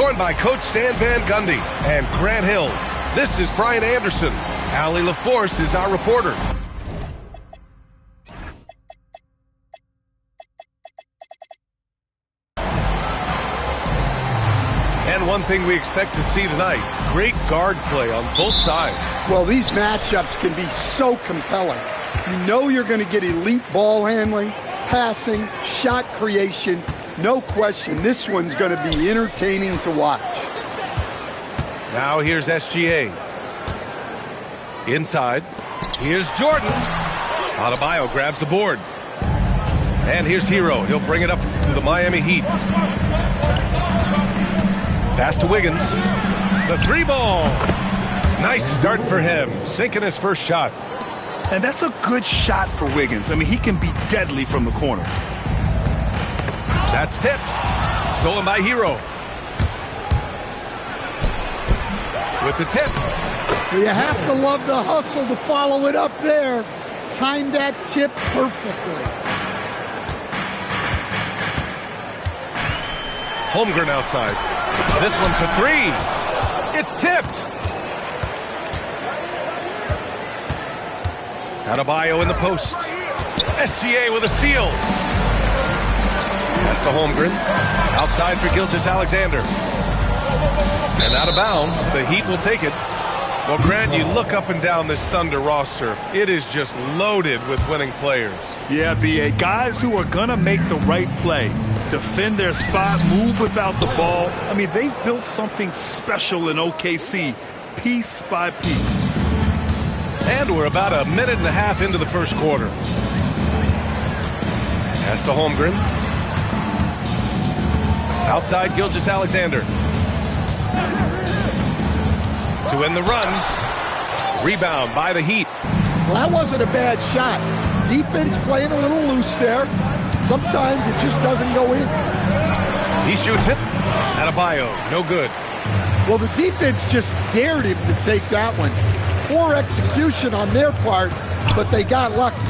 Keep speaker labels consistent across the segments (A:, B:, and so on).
A: Joined by Coach Stan Van Gundy and Grant Hill. This is Brian Anderson. Allie LaForce is our reporter. And one thing we expect to see tonight, great guard play on both sides.
B: Well, these matchups can be so compelling. You know you're going to get elite ball handling, passing, shot creation. No question, this one's going to be entertaining to watch.
A: Now here's SGA. Inside. Here's Jordan. Adebayo grabs the board. And here's Hero. He'll bring it up to the Miami Heat. Pass to Wiggins. The three ball. Nice start for him. Sinking his first shot.
C: And that's a good shot for Wiggins. I mean, he can be deadly from the corner.
A: That's tipped. Stolen by Hero. With the tip.
B: You have to love the hustle to follow it up there. Timed that tip perfectly.
A: Holmgren outside. This one for three. It's tipped. Adebayo in the post. SGA with a steal. Pass to Holmgren. Outside for Gilgeous-Alexander. And out of bounds. The Heat will take it. Well, Grant, you look up and down this Thunder roster. It is just loaded with winning players.
C: Yeah, B.A. Guys who are going to make the right play. Defend their spot, move without the ball. I mean, they've built something special in OKC, piece by piece.
A: And we're about a minute and a half into the first quarter. Pass to Holmgren. Outside Gilgeous-Alexander. To end the run. Rebound by the Heat.
B: Well, that wasn't a bad shot. Defense playing a little loose there. Sometimes it just doesn't go in.
A: He shoots it. Adebayo, no good.
B: Well, the defense just dared him to take that one. Poor execution on their part, but they got lucky.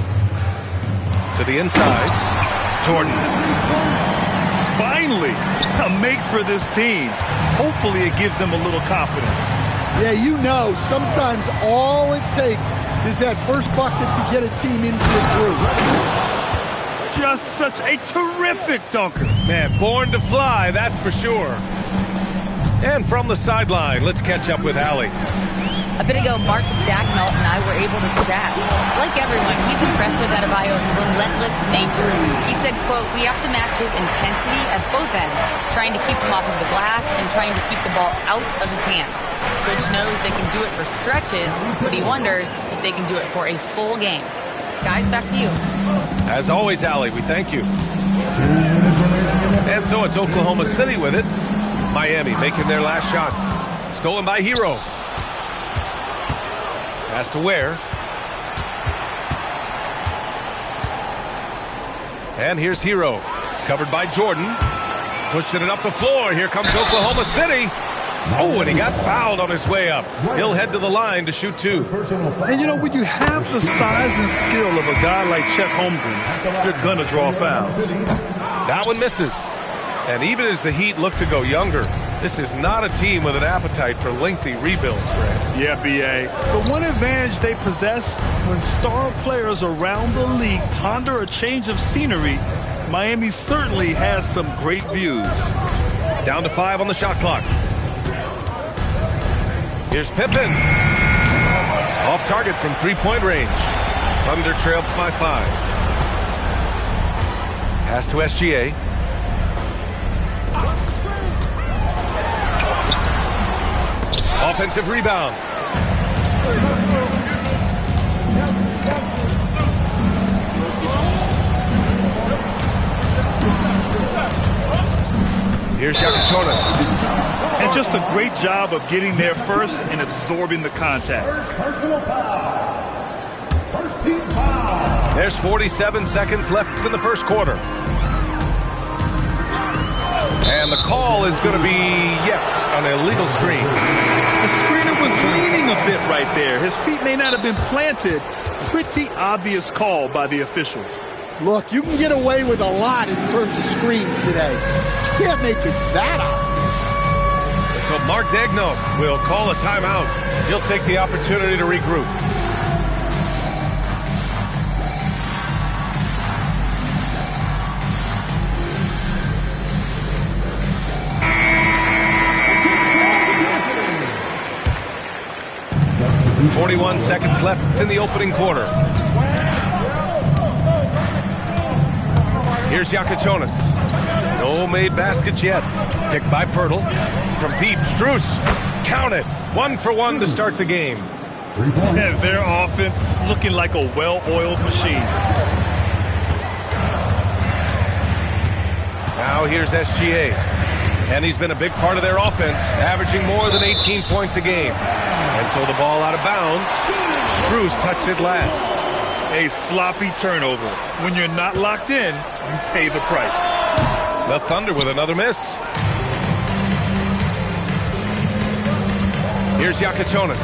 A: To the inside. Jordan.
C: Finally, a make for this team. Hopefully it gives them a little confidence.
B: Yeah, you know, sometimes all it takes is that first bucket to get a team into a groove.
C: Just such a terrific dunker.
A: Man, born to fly, that's for sure. And from the sideline, let's catch up with Allie.
D: A bit ago, Mark Dagnall and I were able to chat. Like everyone, he's impressed with Adebayo's relentless nature. He said, quote, "We have to match his intensity at both ends, trying to keep him off of the glass and trying to keep the ball out of his hands. Coach knows they can do it for stretches, but he wonders if they can do it for a full game." Guys, back to you.
A: As always, Allie, we thank you. And so it's Oklahoma City with it. Miami making their last shot. Stolen by Hero. Pass to Ware. And here's Hero. Covered by Jordan. Pushing it up the floor. Here comes Oklahoma City. Oh, and he got fouled on his way up. He'll head to the line to shoot two.
C: And, you know, when you have the size and skill of a guy like Chet Holmgren, you're going to draw fouls.
A: That one misses. And even as the Heat look to go younger, this is not a team with an appetite for lengthy rebuilds, Grant.
C: Yeah, B.A. The one advantage they possess, when star players around the league ponder a change of scenery, Miami certainly has some great views.
A: Down to 5 on the shot clock. Here's Pippen. Off target from three-point range. Thunder trailed by 5. Pass to SGA. Offensive rebound. Here's Yakuchonis.
C: And just a great job of getting there first and absorbing the contact.
A: First team foul. There's 47 seconds left in the first quarter. And the call is going to be, yes, an illegal screen.
C: The screener was leaning a bit right there. His feet may not have been planted. Pretty obvious call by the officials.
B: Look, you can get away with a lot in terms of screens today. You can't make it that obvious.
A: Mark Daigneault will call a timeout. He'll take the opportunity to regroup. .41 seconds left in the opening quarter. Here's Yakachonis. No made baskets yet. Picked by Pirtle. From deep, Strus. Count it. 1 for 1 to start the game.
C: And their offense looking like a well-oiled machine.
A: Now here's SGA. And he's been a big part of their offense, averaging more than 18 points a game. And so the ball out of bounds. Strus touched it last.
C: A sloppy turnover. When you're not locked in, you pay the price.
A: The Thunder with another miss. Here's Yakachonis.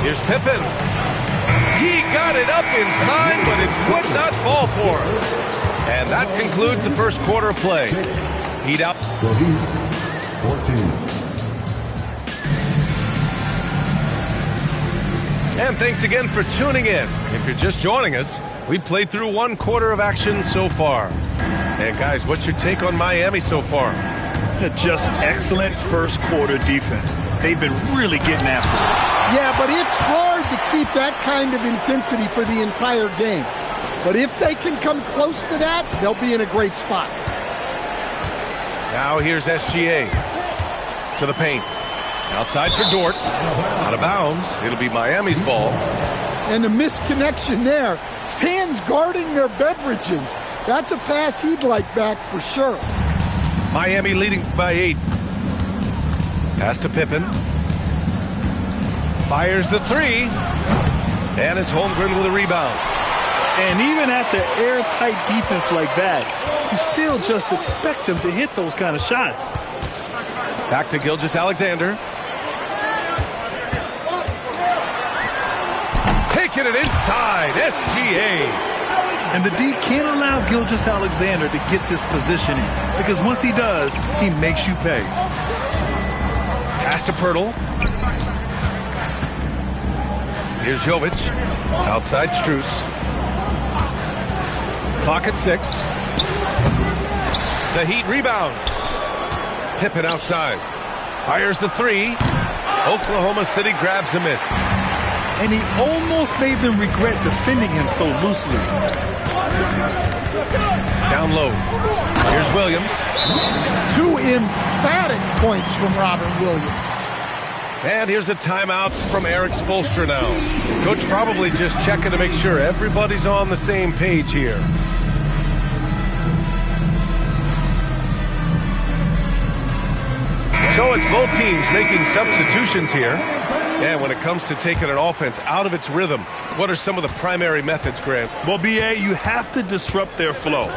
A: Here's Pippen. He got it up in time, but it would not fall for him. And that concludes the first quarter of play. Heat up.
E: The Heat, 14.
A: And thanks again for tuning in. If you're just joining us, we played through 1 quarter of action so far. And guys, what's your take on Miami so far?
C: Just excellent first quarter defense. They've been really getting after it.
B: Yeah, but it's hard to keep that kind of intensity for the entire game. But if they can come close to that, they'll be in a great spot.
A: Now here's SGA to the paint. Outside for Dort. Out of bounds. It'll be Miami's ball.
B: And the misconnection there. Fans guarding their beverages. That's a pass he'd like back for sure.
A: Miami leading by 8. Pass to Pippen. Fires the 3. And it's Holmgren with a rebound.
C: And even after airtight defense like that, you still just expect him to hit those kind of shots.
A: Back to Gilgeous-Alexander. Taking it inside, SGA.
C: And the D can't allow Gilgeous-Alexander to get this positioning, because once he does, he makes you pay.
A: Pass to Pirtle. Here's Jovic. Outside Strus. Clock at 6. The Heat rebound. Pippen outside. Fires the 3. Oklahoma City grabs a miss.
C: And he almost made them regret defending him so loosely.
A: Down low. Here's Williams.
B: 2 emphatic points from Robert Williams.
A: And here's a timeout from Eric Spoelstra now. Coach probably just checking to make sure everybody's on the same page here. So it's both teams making substitutions here. And when it comes to taking an offense out of its rhythm, what are some of the primary methods, Grant?
C: Well, BA, you have to disrupt their flow.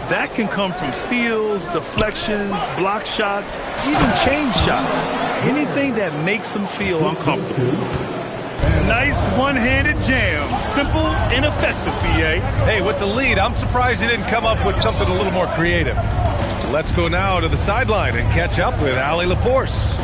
C: That can come from steals, deflections, block shots, even change shots. Anything that makes them feel uncomfortable. Nice one-handed jam. Simple and effective, BA.
A: Hey, with the lead, I'm surprised he didn't come up with something a little more creative. Let's go now to the sideline and catch up with Allie LaForce.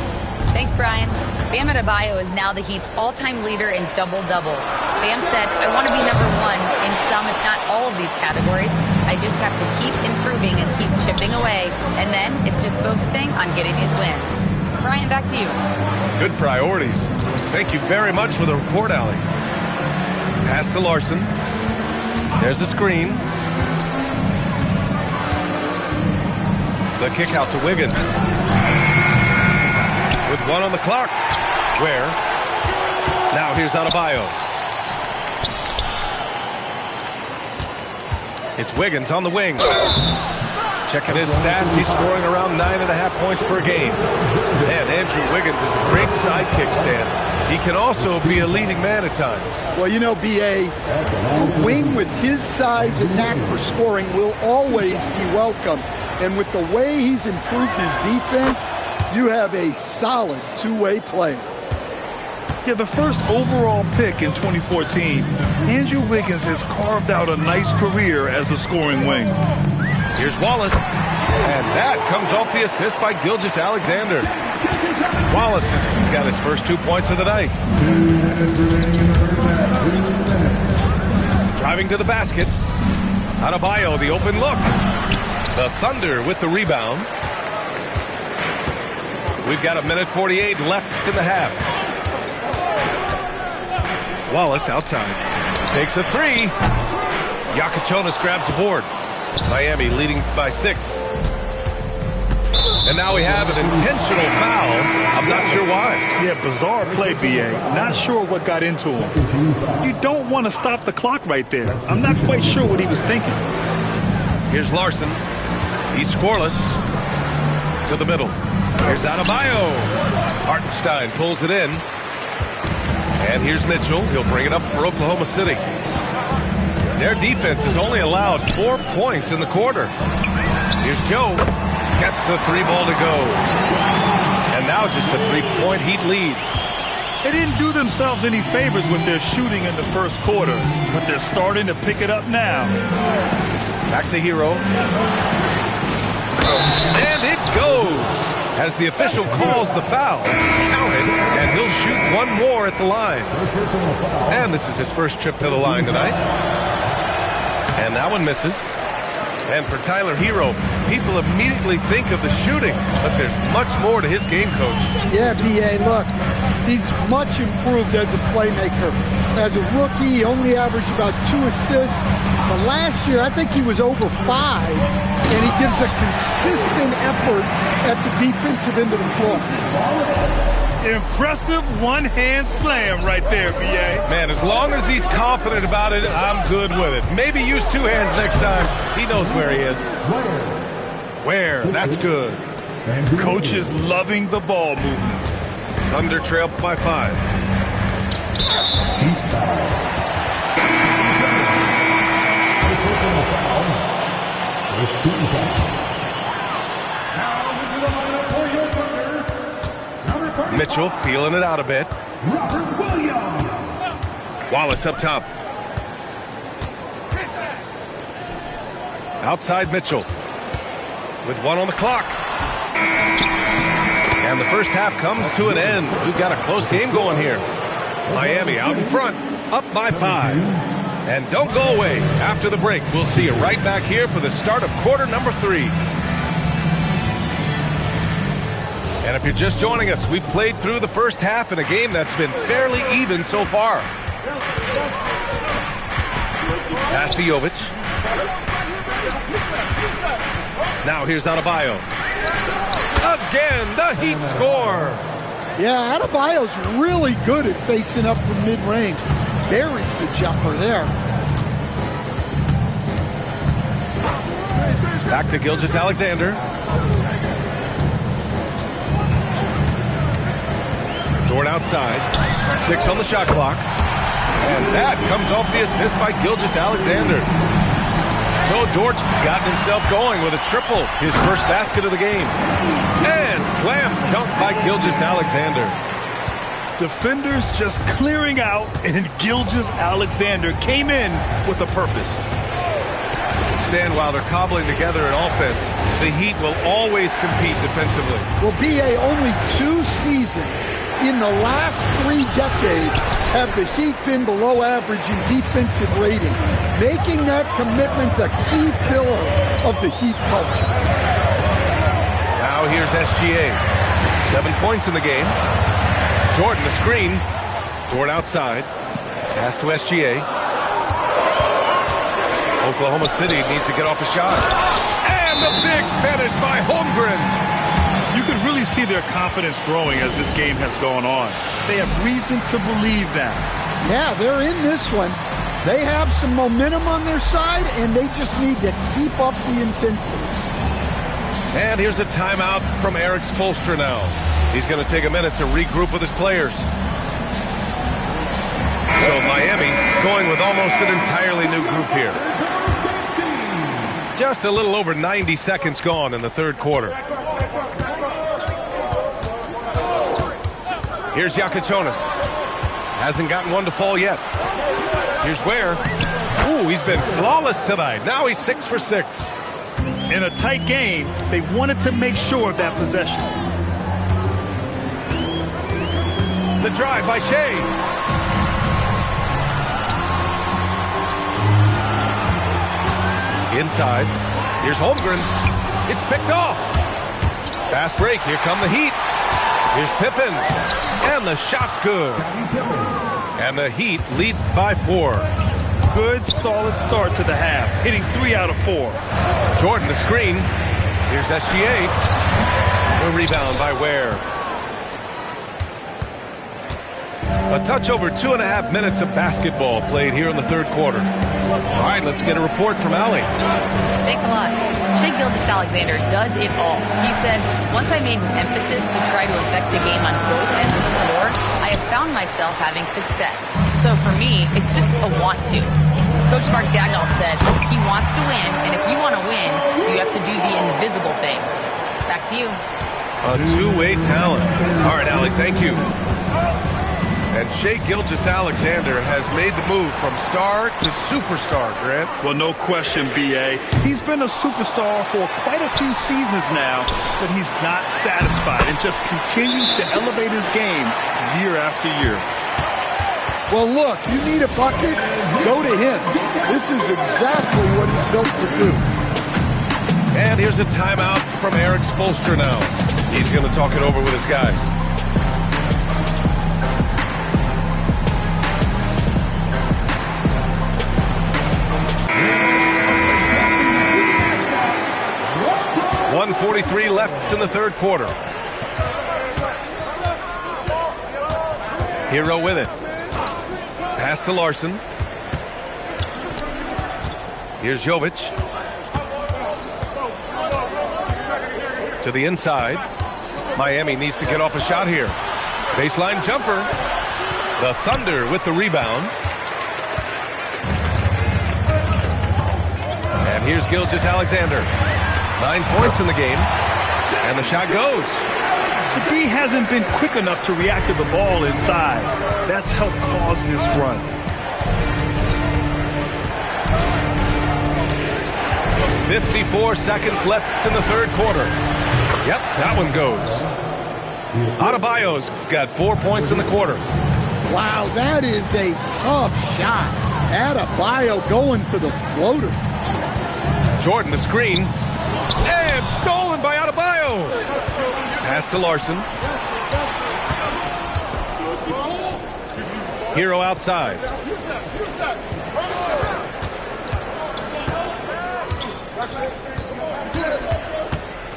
D: Thanks, Brian. Bam Adebayo is now the Heat's all-time leader in double-doubles. Bam said, I want to be number 1 in some, if not all of these categories. I just have to keep improving and keep chipping away. And then it's just focusing on getting these wins. Brian, back to you.
A: Good priorities. Thank you very much for the report, Allie. Pass to Larson. There's a screen. The kick out to Wiggins. With 1 on the clock. Where? Now here's Adebayo. It's Wiggins on the wing. Checking his stats, he's scoring around 9.5 points per game. And Andrew Wiggins is a great sidekick stand. He can also be a leading man at times.
B: Well, you know, B.A., a wing with his size and knack for scoring will always be welcome. And with the way he's improved his defense, you have a solid two-way player.
C: Yeah, the first overall pick in 2014, Andrew Wiggins has carved out a nice career as a scoring wing.
A: Here's Wallace, and that comes off the assist by Gilgeous-Alexander. Wallace has got his first 2 points of the night. Driving to the basket. Adebayo, the open look. The Thunder with the rebound. We've got 1:48 left in the half. Wallace outside. Takes a three. Yakichonis grabs the board. Miami leading by 6. And now we have an intentional foul. I'm not sure why.
C: Yeah, bizarre play, B.A. Not sure what got into him. You don't want to stop the clock right there. I'm not quite sure what he was thinking.
A: Here's Larson. He's scoreless. To the middle. Here's Adebayo. Hartenstein pulls it in. And here's Mitchell. He'll bring it up for Oklahoma City. Their defense has only allowed 4 points in the quarter. Here's Joe. Gets the 3 ball to go. And now just a 3-point Heat lead.
C: They didn't do themselves any favors with their shooting in the first quarter, but they're starting to pick it up now.
A: Back to Hero. And it goes. As the official calls the foul. Counted. And he'll shoot one more at the line. And this is his first trip to the line tonight. And that one misses. And for Tyler Hero, people immediately think of the shooting, but there's much more to his game, Coach.
B: Yeah, B.A., look, he's much improved as a playmaker. As a rookie, he only averaged about 2 assists. But last year, I think he was over 5, and he gives a consistent effort at the defensive end of the floor.
C: Impressive one-hand slam right there, B.A.
A: Man, as long as he's confident about it, I'm good with it. Maybe use 2 hands next time. He knows where he is. Where? That's good.
C: Coach is loving the ball movement.
A: Thunder trail by 5. Mitchell feeling it out a bit. Wallace up top. Outside Mitchell. With 1 on the clock. And the first half comes to an end. We've got a close game going here. Miami out in front. Up by 5. And don't go away. After the break, we'll see you right back here for the start of quarter number 3. And if you're just joining us, we've played through the first half in a game that's been fairly even so far. Pass to Jovic. Now here's Adebayo. Again, the Heat score.
B: Yeah, Adebayo's really good at facing up from mid-range. Buries the jumper there.
A: Back to Gilgeous-Alexander. Dort outside. 6 on the shot clock. And that comes off the assist by Gilgeous-Alexander. So Dort's gotten himself going with a triple, his first basket of the game. And slam dunk by Gilgeous-Alexander.
C: Defenders just clearing out, and Gilgeous-Alexander came in with a purpose.
A: Stand while they're cobbling together an offense. The Heat will always compete defensively.
B: Well, B.A., only 2 seasons in the last 3 decades have the Heat been below average in defensive rating, making that commitment a key pillar of the Heat culture.
A: Now here's SGA. 7 points in the game. Jordan, the screen. Dort outside. Pass to SGA. Oklahoma City needs to get off a shot. And the big finish by Holmgren.
C: You can really see their confidence growing as this game has gone on. They have reason to believe that.
B: Yeah, they're in this one. They have some momentum on their side, and they just need to keep up the intensity.
A: And here's a timeout from Eric Spoelstra now. He's going to take a minute to regroup with his players. So Miami going with almost an entirely new group here. Just a little over 90 seconds gone in the third quarter. Here's Yakichonis. Hasn't gotten one to fall yet. Here's Ware. Ooh, he's been flawless tonight. Now he's 6 for 6.
C: In a tight game, they wanted to make sure of that possession.
A: drive by Shea. Inside. Here's Holmgren. It's picked off. Fast break. Here come the Heat. Here's Pippen. And the shot's good. And the Heat lead by 4.
C: Good, solid start to the half, hitting 3 out of 4.
A: Jordan, the screen. Here's SGA. The rebound by Ware. A touch over 2.5 minutes of basketball played here in the third quarter. All right, let's get a report from Allie.
D: Thanks a lot. Shai Gilgeous-Alexander does it all. He said, once I made an emphasis to try to affect the game on both ends of the floor, I have found myself having success. So for me, it's just a want to. Coach Mark Daigneault said, he wants to win, and if you want to win, you have to do the invisible things. Back to you.
A: A two-way talent. All right, Allie, thank you. And Shai Gilgeous-Alexander has made the move from star to superstar, Grant.
C: Well, no question, B.A. He's been a superstar for quite a few seasons now, but he's not satisfied and just continues to elevate his game year after year.
B: Well, look, you need a bucket, go to him. This is exactly what he's built to do.
A: And here's a timeout from Eric Spoelstra now. He's going to talk it over with his guys. .143 left in the third quarter. Hero with it. Pass to Larson. Here's Jovic. To the inside. Miami needs to get off a shot here. Baseline jumper. The Thunder with the rebound. And here's Gilgeous-Alexander. 9 points in the game. And the shot goes.
C: The D hasn't been quick enough to react to the ball inside. That's helped cause this run.
A: .54 seconds left in the third quarter. Yep, that one goes. Adebayo's got 4 points in the quarter.
B: Wow, that is a tough shot. Adebayo going to the floater.
A: Jordan, the screen. And stolen by Adebayo. Pass to Larson. Hero outside.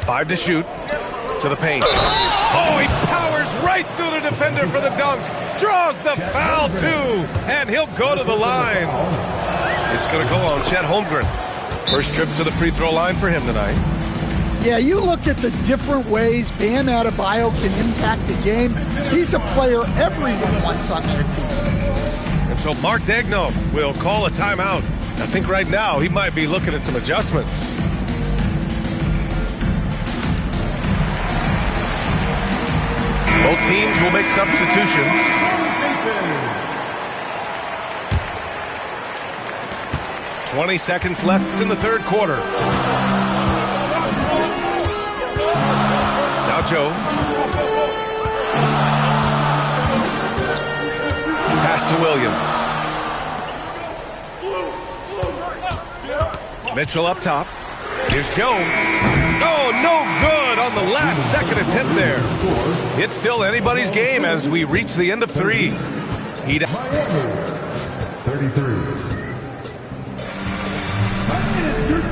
A: Five to shoot. To the paint. Oh, he powers right through the defender for the dunk. Draws the foul, too. And he'll go to the line. It's going to go on Chet Holmgren. First trip to the free throw line for him tonight.
B: Yeah, you look at the different ways Bam Adebayo can impact the game. He's a player everyone wants on their team.
A: And so Mark Daigneault will call a timeout. I think right now he might be looking at some adjustments. Both teams will make substitutions. .20 seconds left in the third quarter. Now Joe. Pass to Williams. Mitchell up top. Here's Joe. Oh, no good on the last second attempt there. It's still anybody's game as we reach the end of three. Heat
E: 33.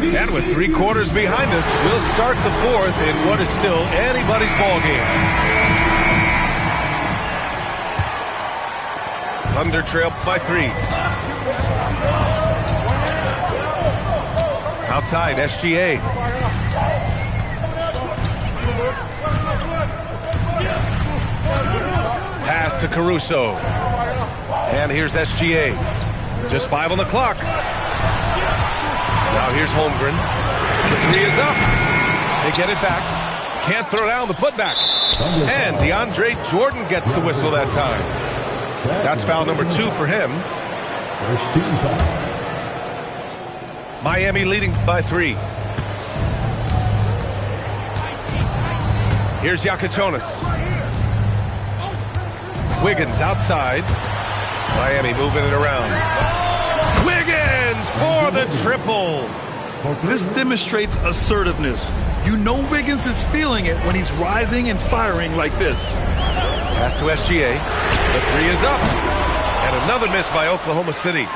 A: And with 3 quarters behind us, we'll start the fourth in what is still anybody's ball game. Thunder trail by 3. Outside, SGA. Pass to Caruso. And here's SGA. Just 5 on the clock. Now here's Holmgren. The 3 is up. They get it back. Can't throw down the putback. And DeAndre Jordan gets the whistle that time. That's foul number 2 for him.
E: First team foul.
A: Miami leading by 3. Here's Yakatonis. Wiggins outside. Miami moving it around. Wiggins for the triple.
C: This demonstrates assertiveness. You know Wiggins is feeling it when he's rising and firing like this.
A: Pass to SGA. The three is up. And another miss by Oklahoma City.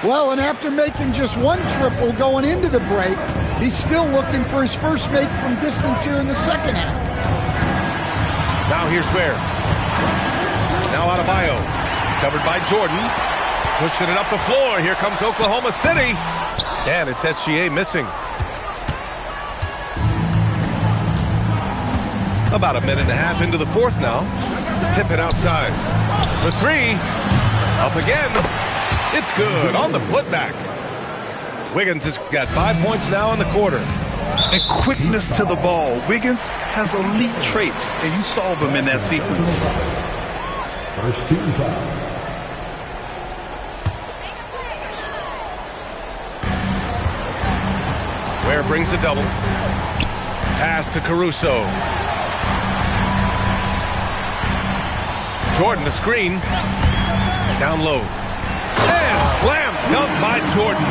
B: Well, and after making just one triple going into the break, he's still looking for his first make from distance here in the second half.
A: Now here's Ware. Now Adebayo. Covered by Jordan. Pushing it up the floor. Here comes Oklahoma City. And it's SGA missing. About a minute and a half into the fourth now. Pippen outside. The three. Up again. It's good on the putback. Wiggins has got 5 points now in the quarter.
C: And quickness to the ball. Wiggins has elite traits, and you saw them in that sequence.
E: First team foul.
A: Ware brings a double. Pass to Caruso. Jordan the screen. Down low. And slam dunk by Jordan.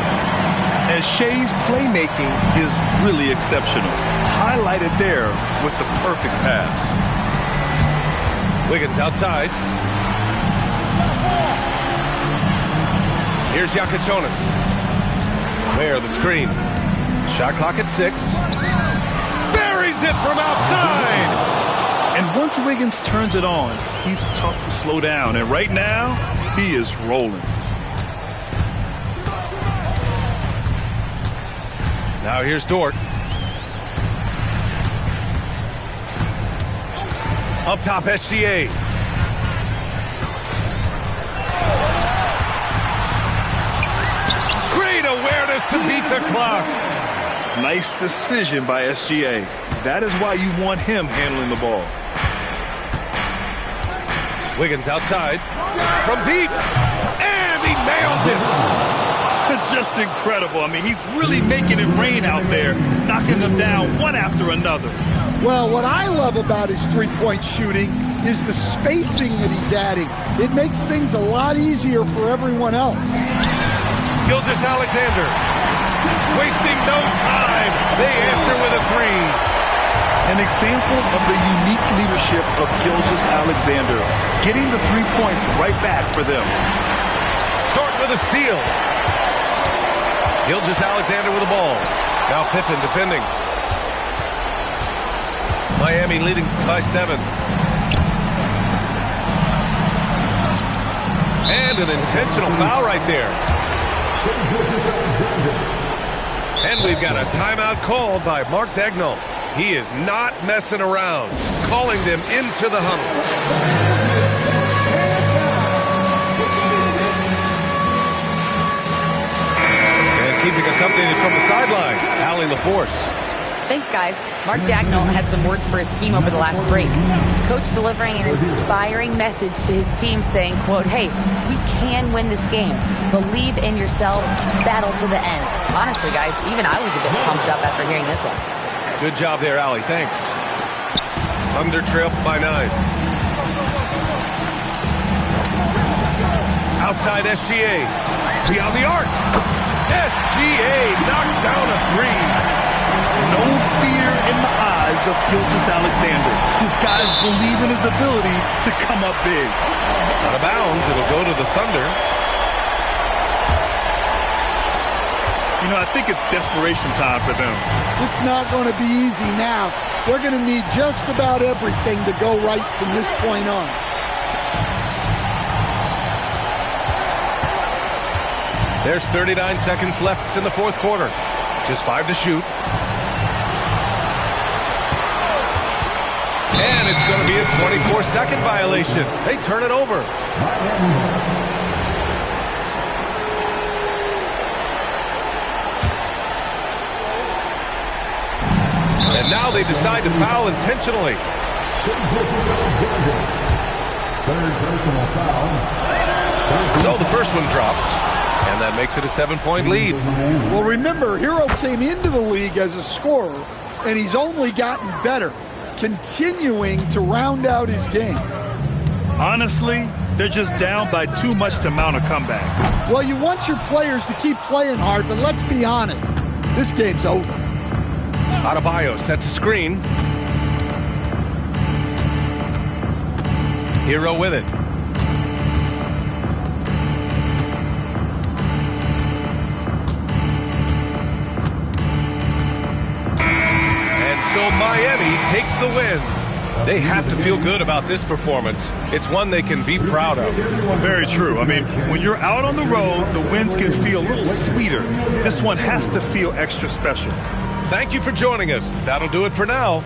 C: And Shea's playmaking is really exceptional. Highlighted there with the perfect pass.
A: Wiggins outside. Here's Yakichonis. Ware the screen. Shot clock at 6. Buries it from outside.
C: And once Wiggins turns it on, he's tough to slow down. And right now, he is rolling.
A: Now here's Dort. Up top, SGA. Great awareness to beat the clock.
C: Nice decision by SGA. That is why you want him handling the ball.
A: Wiggins outside. From deep. And he nails it.
C: Just incredible. I mean, he's really making it rain out there, knocking them down one after another.
B: Well, what I love about his three-point shooting is the spacing that he's adding. It makes things a lot easier for everyone else.
A: Gilgeous-Alexander. Wasting no time. They answer with a three.
C: An example of the unique leadership of Gilgeous-Alexander, getting the 3 points right back for them.
A: Dort with a steal. Gilgeous-Alexander with the ball. Now Pippen defending. Miami leading by 7. And an intentional foul right there. And we've got a timeout called by Mark Daigneault. He is not messing around, calling them into the huddle. Keeping us updated from the sideline, Allie LaForce.
D: Thanks, guys. Mark Daigneault had some words for his team over the last break. Coach delivering an inspiring message to his team saying, quote, "Hey, we can win this game. Believe in yourselves. Battle to the end." Honestly, guys, even I was a bit pumped up after hearing this one.
A: Good job there, Allie. Thanks. Thunder trail by 9. Outside SGA. Beyond the arc. SGA knocks down a 3.
C: No fear in the eyes of Gilgeous-Alexander. This guys believe in his ability to come up big.
A: Out of bounds, it'll go to the Thunder.
C: You know, I think it's desperation time for them.
B: It's not going to be easy now. They're going to need just about everything to go right from this point on.
A: There's 39 seconds left in the fourth quarter. Just 5 to shoot. And it's going to be a 24-second violation. They turn it over. And now they decide to foul intentionally.
E: Third personal foul.
A: So the first one drops. And that makes it a 7-point lead.
B: Well, remember, Hero came into the league as a scorer, and he's only gotten better, continuing to round out his game.
C: Honestly, they're just down by too much to mount a comeback.
B: Well, you want your players to keep playing hard, but let's be honest. This game's over.
A: Adebayo sets a screen. Hero with it. And so Miami takes the win. They have to feel good about this performance. It's one they can be proud of.
C: Very true. I mean, when you're out on the road, the wins can feel a little sweeter. This one has to feel extra special.
A: Thank you for joining us. That'll do it for now.